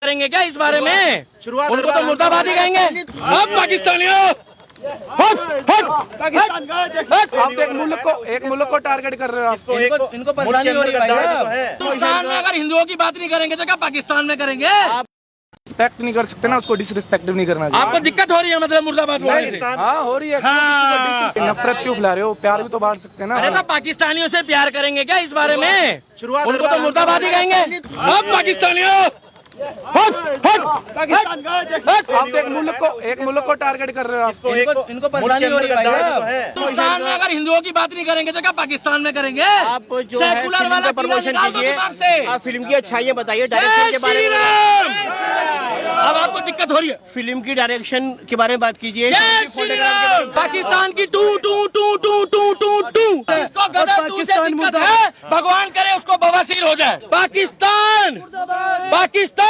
करेंगे क्या इस बारे में? उनको तो मुर्दाबादी कहेंगे। अब पाकिस्तानियों आप एक मुल्क को टारगेट कर रहे हो। आप इनको परेशानी हो रही है भाई साहब। हिंदुस्तान में अगर हिंदुओं की बात नहीं करेंगे तो क्या पाकिस्तान में करेंगे? रिस्पेक्ट नहीं कर सकते ना, उसको डिसरिस्पेक्ट भी नहीं करना चाहिए। आपको दिक्कत हो रही है मतलब मुर्दाबाद बोलने से? हाँ हो रही है। हाँ। नफरत क्यों फैला रहे हो? प्यार भी तो बांट सकते हैं ना। अरे तो पाकिस्तानियों से प्यार करेंगे क्या इस बारे में? उनको तो मुर्दाबादी कहेंगे। अब पाकिस्तानियों आप एक मुल्क को टारगेट कर रहे हो। आप इनको परेशानी हो रही है भाई साहब। हिंदुस्तान में अगर हिंदुओं की बात नहीं करेंगे तो क्या पाकिस्तान में करेंगे? आप जो है सेकुलर फिल्म वाला का प्रमोशन कीड़ा निकाल दो कीजिए। दिमाग से। आप फिल्म की अच्छाइयाँ बताइए, जय डायरेक्शन के बारे श्री में। राम। अब आपको दिक्कत हो रही है। फिल्म की डायरेक्शन के बारे में बात कीजिए। जय श्री राम। पाकिस्तान की to to to to to to two इसको गदर टू से दिक्कत है, भगवान करे उसको बवासीर हो जाए। पाकिस्तान पाकिस्तान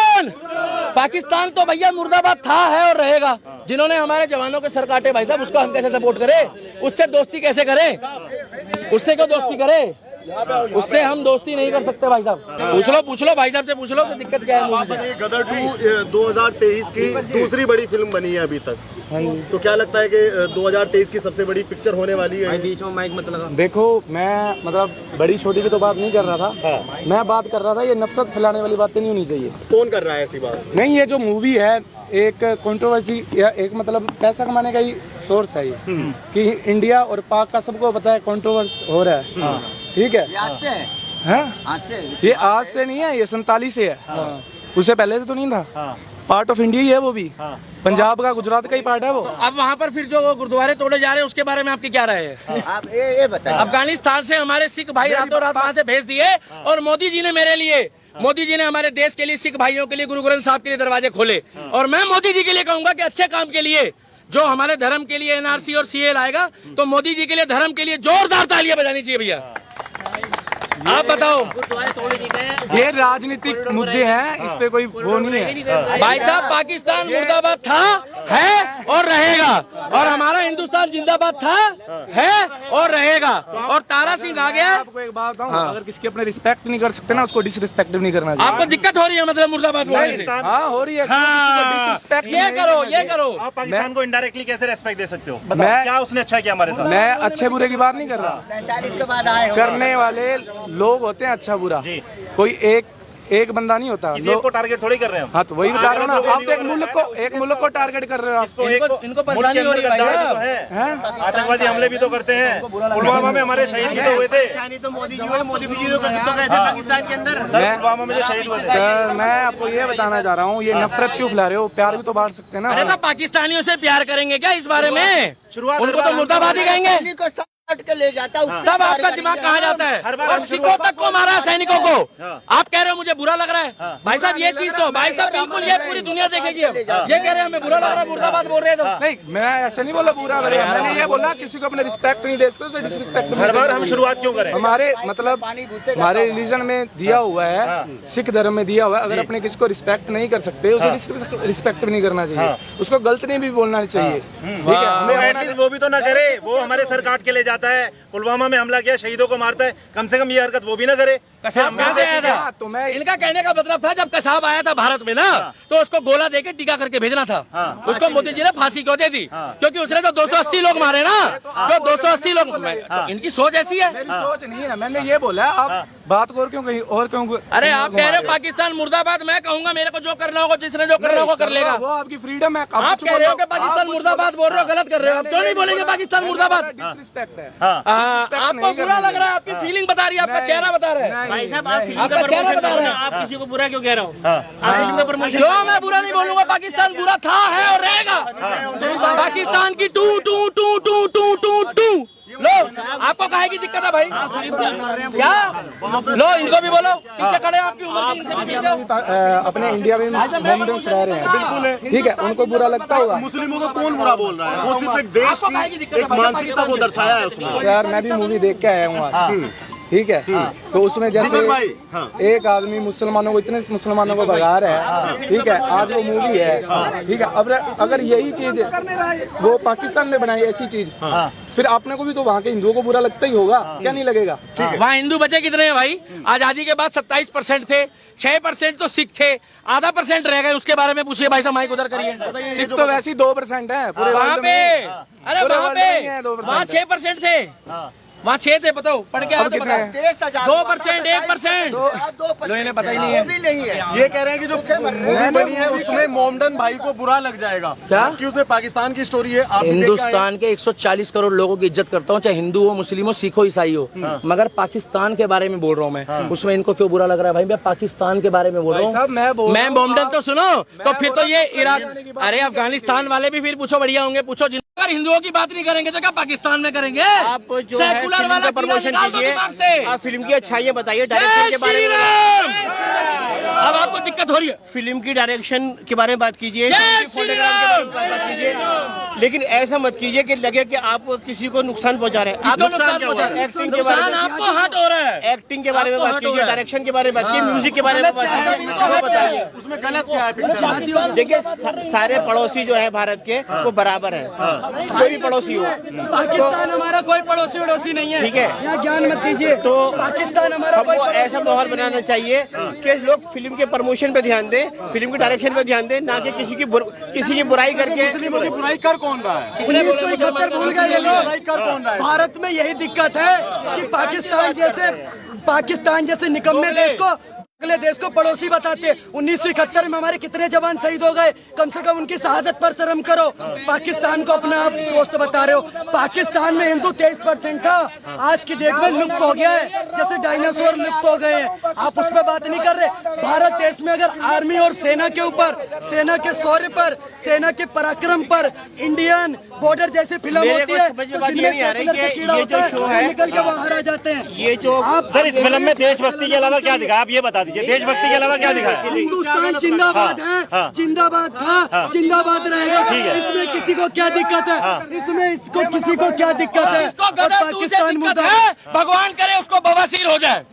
पाकिस्तान तो भैया मुर्दाबाद था, है और रहेगा। जिन्होंने हमारे जवानों के सर काटे भाई साहब, उसको हम कैसे सपोर्ट करें? उससे दोस्ती कैसे करें? उससे क्यों दोस्ती करें? उससे हम दोस्ती नहीं कर सकते भाई साहब। पूछ लो भाई साहब से पूछ लो कि दिक्कत क्या है मूवी से। गदर 2 2023 की दूसरी बड़ी फिल्म बनी है अभी तक। तो क्या लगता है कि 2023 की सबसे बड़ी पिक्चर होने वाली है? बीच में माइक मत लगा। देखो, मैं मतलब बड़ी छोटी की तो बात नहीं कर रहा था। मैं बात कर रहा था ये नफरत फैलाने वाली बातें नहीं होनी चाहिए। कौन कर रहा है ऐसी बात? नहीं, ये जो मूवी है एक कंट्रोवर्सी या एक मतलब पैसा कमाने का ही सोर्स है ये, कि इंडिया और पाक का सबको पता है कंट्रोवर्स हो रहा है। ठीक है, ये आज से नहीं है, ये 47 से है। उससे पहले से तो नहीं था। पार्ट ऑफ इंडिया ही है वो भी। पंजाब का, गुजरात का ही पार्ट है वो। अब वहाँ पर फिर जो गुरुद्वारे तोड़े जा रहे हैं उसके बारे में आपकी क्या राय है? आप ये बताइए। अफगानिस्तान से हमारे सिख भाई रातों रात वहाँ से भेज दिए, और मोदी जी ने मेरे लिए, मोदी जी ने हमारे देश के लिए, सिख भाइयों के लिए, गुरु ग्रंथ साहब के लिए दरवाजे खोले। और मैं मोदी जी के लिए कहूंगा कि अच्छे काम के लिए, जो हमारे धर्म के लिए एनआरसी और सीए लाएगा, तो मोदी जी के लिए, धर्म के लिए जोरदार तालियां बजानी चाहिए भैया। आप बताओ। ये राजनीतिक मुद्दे हैं, इस पे कोई वो नहीं है भाई साहब। पाकिस्तान मुर्दाबाद था, है और रहेगा, और हमारा हिंदुस्तान जिंदाबाद था, है और रहेगा। और तारा सिंह आ गया। आपको एक बात बताऊं, अगर किसी अपने रिस्पेक्ट नहीं कर सकते ना, उसको डिसरिस्पेक्ट भी नहीं करना चाहिए। आपको दिक्कत हो रही है मतलब मुर्दाबाद बोलने से? हाँ हो रही है। ये करो, ये करो। आप पाकिस्तान को इनडायरेक्टली कैसे रेस्पेक्ट दे सकते हो? मैं क्या उसने अच्छा किया हमारे साथ? मैं अच्छे बुरे की बात नहीं कर रहा। करने वाले लोग होते हैं अच्छा बुरा, कोई एक बंदा नहीं होता। किसी को टारगेट थोड़ी कर रहे हैं। हाँ तो वही बता रहा हूँ ना। आप तो एक मुल्क को टारगेट कर रहे हो। आप इनको परेशानी हो रही है भाई साहब। आतंकवादी हमले भी तो करते हैं। पुलवामा में हमारे शहीद भी तो हुए थे। तो मोदी जी हुए, मोदी जी तो गए थे पाकिस्तान के अंदर। सर पुलवामा में जो शहीद हुए थे। सर मैं आपको ये बताना चाह रहा हूँ, ये नफरत क्यों फैला रहे हो? प्यार भी तो बांट सकते हैं ना। अरे तो पाकिस्तानियों से प्यार करेंगे क्या इस बारे में? उनको तो मुर्दाबादी कहेंगे। के ले जाता हूँ। तब आपका दिमाग कहाँ जाता है? और सिखों तक को मारा है, सैनिकों को। आप कह रहे हो मुझे बुरा लग रहा है? भाई साहब ये चीज तो, भाई साहब बिल्कुल ये पूरी दुनिया देखेगी। अब ये कह रहे हैं हमें बुरा लग रहा है, मुर्दाबाद बोल रहे हैं तो नहीं, मैं ऐसे नहीं बोला बुरा लग रहा है। मैंने ये बोला किसी को अपने रिस्पेक्ट नहीं दे सकते, उसे डिसरिस्पेक्ट हर बार हम शुरुआत क्यों करें? हमारे मतलब हमारे रिलीजन में दिया हुआ है, सिख धर्म में दिया हुआ है, अगर अपने किसी को रिस्पेक्ट नहीं कर सकते, उसे रिस्पेक्ट भी नहीं करना चाहिए, उसको गलत नहीं भी बोलना चाहिए। ठीक है, हमें वो भी तो ना करे। वो हमारे सर काट के ले जाता है, पुलवामा में हमला किया, शहीदों को मारता है, कम से कम ये हरकत वो भी ना करे। कसाब कहाँ से आया था? तो मैं इनका कहने का मतलब था जब कसाब आया था भारत में ना, तो उसको गोला देके टीका करके भेजना था। उसको मोदी जी ने फांसी क्यों दे दी? क्योंकि उसने तो 280 लोग मारे ना। जो 280 लोग, इनकी सोच ऐसी है। मेरी सोच नहीं है, मैंने ये बोला। आप बात को और क्यों कहीं और क्यों? अरे आप कह रहे हो पाकिस्तान मुर्दाबाद, मैं कहूंगा मेरे को जो करना होगा, जिसने जो करना होगा कर लेगा। वो आपकी फ्रीडम है। आप कह रहे हो कि पाकिस्तान मुर्दाबाद बोल रहे हो, गलत कर रहे हो। आप क्यों नहीं बोलेंगे पाकिस्तान मुर्दाबाद? डिसरिस्पेक्ट है। आपको बुरा लग रहा है, आपकी फीलिंग बता रही है, आपका चेहरा बता रहा है। भाई साहब आप फिल्म का आपका चेहरा प्रमोशन बता करो रहे ना। हैं। आप किसी को बुरा क्यों कह रहे हो? आप फिल्म का प्रमोशन। जो मैं बुरा नहीं बोलूंगा, पाकिस्तान बुरा था, है और रहेगा। पाकिस्तान की to to to to to to टू लो। आपको काहे की दिक्कत है भाई? क्या लो, इनको भी बोलो, पीछे खड़े आपकी उम्र के, इनसे भी बोलो। अपने इंडिया में मोहम्मद्स रह रहे हैं, बिल्कुल ठीक है, उनको बुरा लगता होगा। मुस्लिमों को कौन बुरा बोल रहा है? वो सिर्फ एक देश की एक मानसिकता को दर्शाया है उसमें। यार मैं भी मूवी देख के आया हूँ आज। ठीक है, तो उसमें जैसे एक आदमी मुसलमानों को, इतने मुसलमानों को भगा रहा है। ठीक है, आज वो मूवी है। ठीक है, अब अगर यही चीज वो पाकिस्तान में बनाई, ऐसी चीज फिर आपने को भी तो वहाँ के हिंदुओं को बुरा लगता ही होगा, क्या नहीं लगेगा? वहाँ हिंदू बचे कितने हैं भाई? आजादी के बाद 27% थे, 6% तो सिख थे, आधा % रह गए। उसके बारे में पूछिए भाई साहब, माइक उधर करिए। सिख तो वैसे ही 2% है पूरे वहाँ वर्ल्ड पे, में। अरे पूरे वहाँ वर्ल्ड में ही है, पे 2% वहाँ 6% थे, वहाँ 6 थे, बताओ पढ़ के आओ तो कितने हैं? 2%, 1%। लो इन्हें पता ही नहीं है। भी नहीं है। ये कह रहे हैं कि जो मूवी बनी है उसमें मोमडन भाई को बुरा लग जाएगा क्या? कि उसमें पाकिस्तान की स्टोरी है। आप भी देख के आए हैं। हिंदुस्तान के 140 करोड़ लोगों की इज्जत करता हूँ, चाहे हिंदू हो, मुस्लिम हो, सिख हो, ईसाई हो, मगर पाकिस्तान के बारे में बोल रहा हूँ मैं। उसमें इनको क्यों बुरा लग रहा है भाई? मैं पाकिस्तान के बारे में बोल रहा साहब, हूँ। मैं मोमडन तो सुनो, तो फिर तो ये इराक, अरे अफगानिस्तान वाले भी फिर पूछो, बढ़िया होंगे, पूछो। अगर हिंदुओं की बात नहीं करेंगे तो क्या पाकिस्तान में करेंगे? आप जो है सेकुलर फिल्म वाला का प्रमोशन कीड़ा निकाल दो कीजिए, दिमाग से। आप फिल्म की अच्छाइयाँ बताइए, जय डायरेक्शन के बारे श्री में, राम। अब आपको दिक्कत हो रही है? फिल्म की डायरेक्शन के बारे में बात कीजिए, जय फिल्म की श्री फोटोग्राफी के बारे में बात कीजिए, लेकिन ऐसा मत कीजिए कि लगे कि आप किसी को नुकसान पहुंचा रहे हैं। आप किसको नुकसान पहुंचा रहे हैं? एक्टिंग के बारे नुकसान में, आपको हर्ट हो रहा है। एक्टिंग के बारे में आपको बात हर्ट हो कीजिए, रहा है। डायरेक्शन के बारे में बात कीजिए, म्यूजिक के बारे में बात कीजिए, वो बताइए उसमें गलत क्या है पिक्चर में? देखिए सारे पड़ोसी जो है भारत के वो बराबर है, कोई भी पड़ोसी हो। पाकिस्तान हमारा कोई पड़ोसी वड़ोसी नहीं है, ठीक है। यहाँ ज्ञान मत दीजिए। तो पाकिस्तान हमारा कोई हमको पड़ोसी ऐसा माहौल बनाना चाहिए कि लोग फिल्म के प्रमोशन पे ध्यान दें, फिल्म के डायरेक्शन पे ध्यान दें, ना कि किसी की बुराई करके। मुस्लिमों की बुराई कर कौन रहा है? 1971 भूल गए ये लोग। बुराई कर कौन रहा है? भारत में यही दिक्कत है कि पाकिस्तान जैसे निकम्मे देश को अगले देश को पड़ोसी बताते। 1971 में हमारे कितने जवान शहीद हो गए, कम से कम उनकी शहादत पर शर्म करो। पाकिस्तान को अपना आप दोस्त बता रहे हो। पाकिस्तान में हिंदू 23% था, आज की डेट में लुप्त हो गया है, जैसे डायनासोर लुप्त हो गए हैं। आप उस पर बात नहीं कर रहे। भारत देश में अगर आर्मी और सेना के ऊपर, सेना के शौर्य पर, सेना के पराक्रम पर इंडियन बॉर्डर जैसी फिल्म मेरे होती को है समझ में तो बात ये नहीं आ रही कि ये जो शो है, निकल के बाहर आ जाते हैं। ये जो सर इस फिल्म में देशभक्ति के अलावा क्या दिखा? आप ये बता दीजिए, देशभक्ति के अलावा क्या दिखाया? हिंदुस्तान जिंदाबाद है, जिंदाबाद था, जिंदाबाद रहेगा। इसमें किसी को क्या दिक्कत है? इसमें इसको किसी को क्या दिक्कत है? इसको गदर तू से दिक्कत है, भगवान करे उसको बवासीर हो जाए।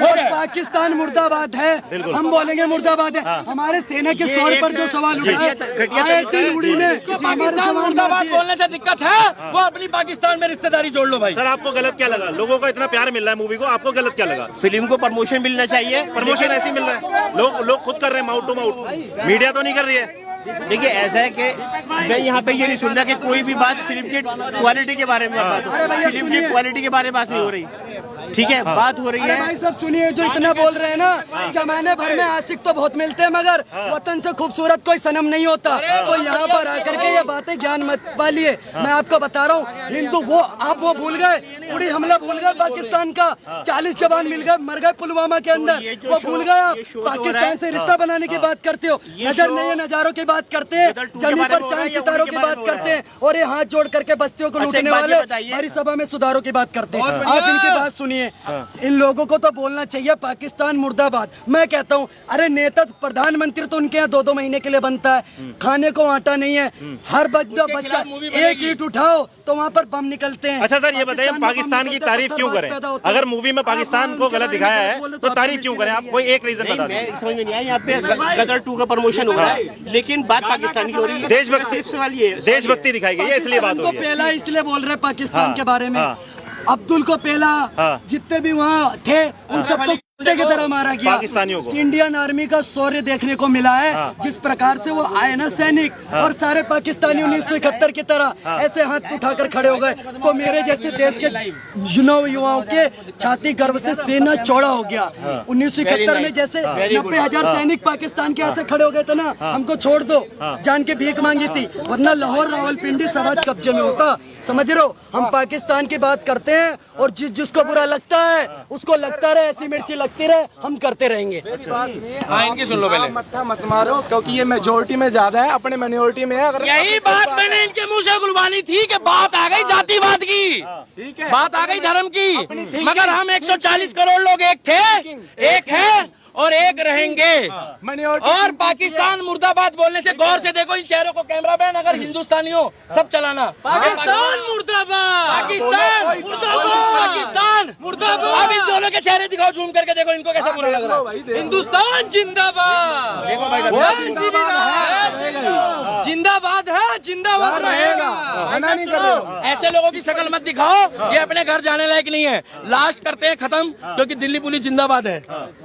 और पाकिस्तान मुर्दाबाद है, हम बोलेंगे मुर्दाबाद है। हमारे सेना के शौर्य पर जो सवाल उठा है, IIT उड़ी में पाकिस्तान मुर्दाबाद बोलने से दिक्कत है, वो अपनी पाकिस्तान में रिश्तेदारी जोड़ लो भाई। सर आपको गलत क्या लगा? लोगों का इतना प्यार मिल रहा है मूवी को, आपको गलत क्या लगा? फिल्म को प्रमोशन मिलना चाहिए। प्रमोशन ऐसे ही मिल रहा है, लोग खुद कर रहे हैं माउथ टू माउथ, मीडिया तो नहीं कर रही है। देखिए ऐसा है कि मैं यहाँ पे ये नहीं सुन रहा कि कोई भी बात फिल्म की क्वालिटी के बारे में बात हो, फिल्म की क्वालिटी के बारे में बात नहीं हो रही, ठीक है, बात हो रही अरे है। भाई सब सुनिए, जो इतना बोल रहे हैं ना, जमाने भर में आशिक तो बहुत मिलते हैं, मगर वतन से खूबसूरत कोई सनम नहीं होता। तो यहाँ पर आकर के ये बातें ज्ञान मत पालिए। मैं आपको बता रहा हूँ, हिंदू वो भूल गए, उड़ी हमला भूल गए पाकिस्तान का, 40 जवान मिल गए, मर गए पुलवामा के अंदर, वो भूल गए आप। पाकिस्तान से रिश्ता बनाने की बात करते हो, नजर नए नजारों की बात करते हैं, जमीन पर चांद सितारों की बात करते हैं, और ये हाथ जोड़ करके बस्तियों को लूटने वाले हमारी सभा में सुधारों की बात करते हैं। आप इनकी बात सुनिए। इन लोगों को तो बोलना चाहिए पाकिस्तान मुर्दाबाद। मैं कहता हूँ, अरे नेता प्रधानमंत्री तो उनके यहाँ 2-2 महीने के लिए बनता है, खाने को आटा नहीं है, हर बच्चा एक ईंट उठाओ तो वहाँ पर बम निकलते हैं। अच्छा सर ये बताइए, पाकिस्तान की तारीफ क्यों करें? अगर मूवी में पाकिस्तान को गलत दिखाया है तो तारीफ क्यों करें? आप कोई एक रीजन बता दें। मैं समझ में नहीं आया, यहाँ पे गदर 2 का प्रमोशन हो रहा है, लेकिन बात पाकिस्तान की हो रही है। देशभक्ति सवाल ये देशभक्ति दिखाई गई है, इसलिए बात हो को रही है। पहला इसलिए बोल रहे पाकिस्तान के बारे में। अब्दुल को पहला, जितने भी वहाँ थे उन सबको कुत्ते की तरह मारा गया। पाकिस्तानियों को इंडियन आर्मी का शौर्य देखने को मिला है, जिस प्रकार से वो आए ना सैनिक, और सारे पाकिस्तानी 1971 की तरह ऐसे हाथ उठाकर खड़े हो गए। तो मेरे जैसे देश के युवाओं के छाती गर्व से सीना चौड़ा हो गया। 1971 में जैसे 90,000 सैनिक पाकिस्तान के ऐसे खड़े हो गए थे ना, हमको छोड़ दो, जान के भीख मांगी थी, वरना लाहौर रावलपिंडी सब आज कब्जे में होता। समझ रहे हो? हम पाकिस्तान की बात करते हैं, और जिसको बुरा लगता है उसको लगता रहे, ऐसी मिर्ची लगती रहे, हम करते रहेंगे। हाँ इनकी सुन लो पहले। मत्था मत मारो, क्योंकि ये मेजोरिटी में ज्यादा है, अपने माइनॉरिटी में है। अगर यही बात मैंने इनके मुंह से गुलवानी थी कि बात आ गई जातिवाद की, बात आ गई धर्म की, मगर हम 140 करोड़ लोग एक थे, एक है और एक रहेंगे। और पाकिस्तान मुर्दाबाद बोलने से गौर से देखो इन चेहरों को, कैमरामैन अगर हिंदुस्तानी हो सब चलाना। पाकिस्तान मुर्दाबाद, पाकिस्तान मुर्दाबाद, पाकिस्तान मुर्दाबाद। अब इन दोनों के चेहरे दिखाओ, झूम करके देखो इनको कैसा बुरा लग रहा है। हिंदुस्तान जिंदाबाद, देखो भाई जिंदाबाद है, जिंदाबाद। और रहेगा। मना नहीं कर रहे हो। ऐसे लोगों की शक्ल मत दिखाओ, ये अपने घर जाने लायक नहीं है। लास्ट करते हैं खत्म, क्योंकि दिल्ली पुलिस जिंदाबाद है।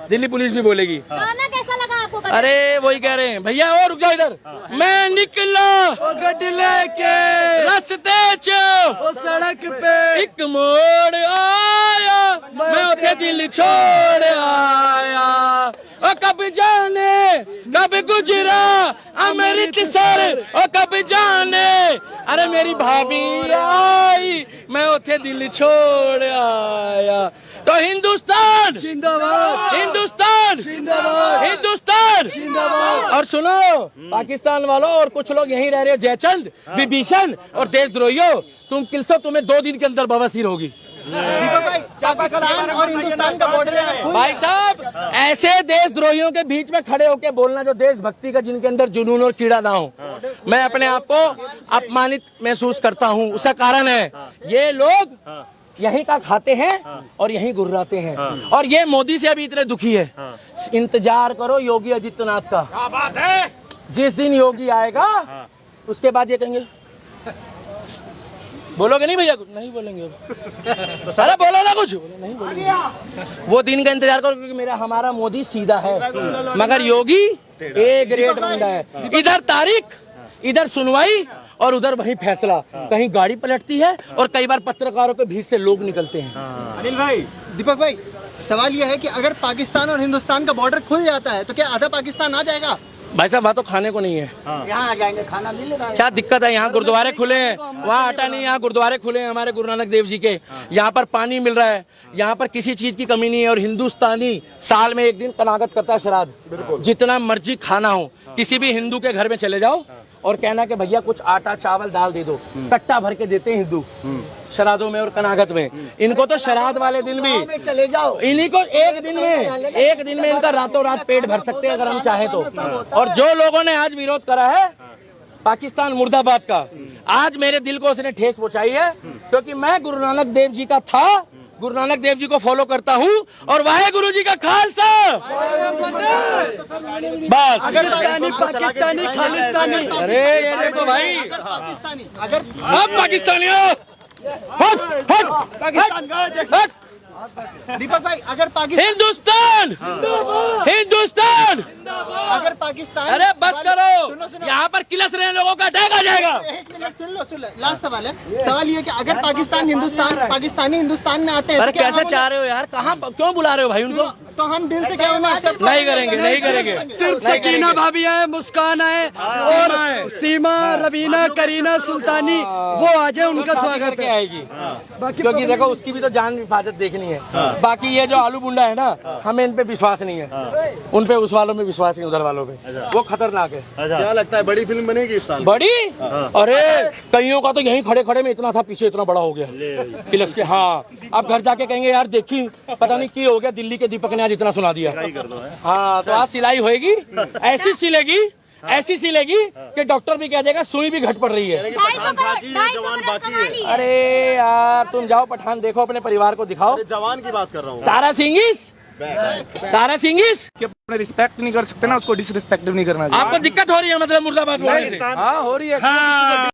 दिल्ली पुलिस भी बोलेगी। गाना कैसा लगा आपको? अरे वही कह रहे हैं भैया, और रुक जाओ इधर। मैं निकला गड्डी लेके रस्ते च वो सड़क पे एक मोड़ आया, मैं उठे दिल छोड़ आया। और कब जाने कब गुजरा अमृतसर, और कब जाने अरे मेरी भाभी आई, मैं उठे दिल छोड़ आया। तो हिंदुस्तान जिंदाबाद, हिंदुस्तान जिंदाबाद, हिंदुस्तान जिंदाबाद। और सुनो पाकिस्तान वालों, और कुछ लोग यहीं रह रहे हो, जयचंद, विभीषण और देशद्रोहियों, तुम किलसो, तुम्हें 2 दिन के अंदर बवासीर होगी। दीपक भाई, पाकिस्तान और हिंदुस्तान का बॉर्डर है। भाई साहब, ऐसे देशद्रोहियों के बीच में खड़े होकर बोलना जो देशभक्ति का, जिनके अंदर जुनून और कीड़ा ना हो, मैं अपने आप को अपमानित महसूस करता हूँ। उसका कारण है ये लोग यहीं का खाते हैं और यहीं गुर्राते हैं, और ये मोदी से अभी इतने दुखी है। इंतजार करो योगी आदित्यनाथ का। क्या बात है? जिस दिन योगी आएगा उसके बाद ये कहेंगे, बोलोगे नहीं भैया? कुछ नहीं बोलेंगे। अरे बोलो ना कुछ। नहीं बोलेंगे। वो दिन का इंतजार करो, क्योंकि हमारा मोदी सीधा है, मगर योगी ए ग्रेड बंदा है। इधर तारीख, इधर सुनवाई, और उधर वही फैसला। कहीं गाड़ी पलटती है और कई बार पत्रकारों के बीच से लोग निकलते हैं। अनिल भाई, दीपक भाई, सवाल यह है कि अगर पाकिस्तान और हिंदुस्तान का बॉर्डर खुल जाता है तो क्या आधा पाकिस्तान आ जाएगा? भाई साहब वहाँ तो खाने को नहीं है। यहाँ आ जाएंगे, खाना मिल रहा है। क्या दिक्कत है? यहाँ गुरुद्वारे खुले हैं, वहाँ आटा नहीं, यहाँ गुरुद्वारे खुले हैं हमारे गुरु नानक देव जी के। यहाँ पर पानी मिल रहा है, यहाँ पर किसी चीज की कमी नहीं है। और हिंदुस्तानी साल में एक दिन कनागत करता है श्राद्ध। जितना मर्जी खाना हो, किसी भी हिंदू के घर में चले जाओ और कहना कि भैया कुछ आटा चावल दाल दे दो, कट्टा भर के देते हैं हिंदू श्राद्धों में और कनागत में। इनको तो श्राद्ध वाले दिन भी चले जाओ, इन्हीं को एक दिन में इनका रातों रात पेट भर सकते हैं अगर हम चाहें तो। और जो लोगों ने आज विरोध करा है पाकिस्तान मुर्दाबाद का, आज मेरे दिल को उसने ठेस पहुंचाई है, क्योंकि मैं गुरु नानक देव जी का था, गुरु नानक देव जी को फॉलो करता हूँ, और वाहेगुरु जी का खालसा। बस पाकिस्तानी खालिस्तानी। अरे ये देखो भाई, पाकिस्तानी अगर अब पाकिस्तानियों हट हट हट। दीपक भाई, अगर पाकिस्तान हिंदुस्तान अगर पाकिस्तान अरे बस करो, सुनो। यहाँ पर किलस रहे लोगों का अटैक आ जाएगा। एक मिनट सुन लो। लास्ट सवाल है। सवाल ये कि अगर पाकिस्तानी हिंदुस्तान में आते हैं अरे तो क्या कैसे हम चाह रहे हो यार? कहाँ क्यों बुला रहे हो भाई उनको? तो हम दिल से क्या उन्हें accept नहीं करेंगे, नहीं करेंगे। सिर्फ सकीना भाभी आए, मुस्कान आए और सीमा, रबीना, करीना, सुल्तानी, वो आ जाए, उनका स्वागत है। आएगी, क्योंकि देखो उसकी भी तो जान हिफाजत देखनी है। बाकी ये जो आलू बुंडा है ना, हमें इन पे विश्वास नहीं है, उन पे उस वालों में विश्वास नहीं, उधर वालों पे, वो खतरनाक है। क्या लगता है बड़ी फिल्म बनेगी इस साल? बड़ी? अरे कईयों का तो यहीं खड़े खड़े में इतना था, पीछे इतना बड़ा हो गया किलस के। हाँ, अब घर जाके कहेंगे यार देखी पता नहीं क्या हो गया, दिल्ली के दीपक ने आज इतना सुना दिया। हाँ, तो आज सिलाई होएगी, ऐसी सिलेगी कि डॉक्टर भी कह देगा सुई भी घट पड़ रही है। 250 करोड़ कमा ली है। अरे यार तुम जाओ पठान देखो, अपने परिवार को दिखाओ। जवान की बात कर रहा हूँ। तारा सिंगिस कि अपने रिस्पेक्ट नहीं कर सकते ना, उसको डिसरिस्पेक्ट भी नहीं करना चाहिए। आपको दिक्कत हो रही है मतलब मुर्दाबाद बोलने से? हाँ, हो रही है। हाँ।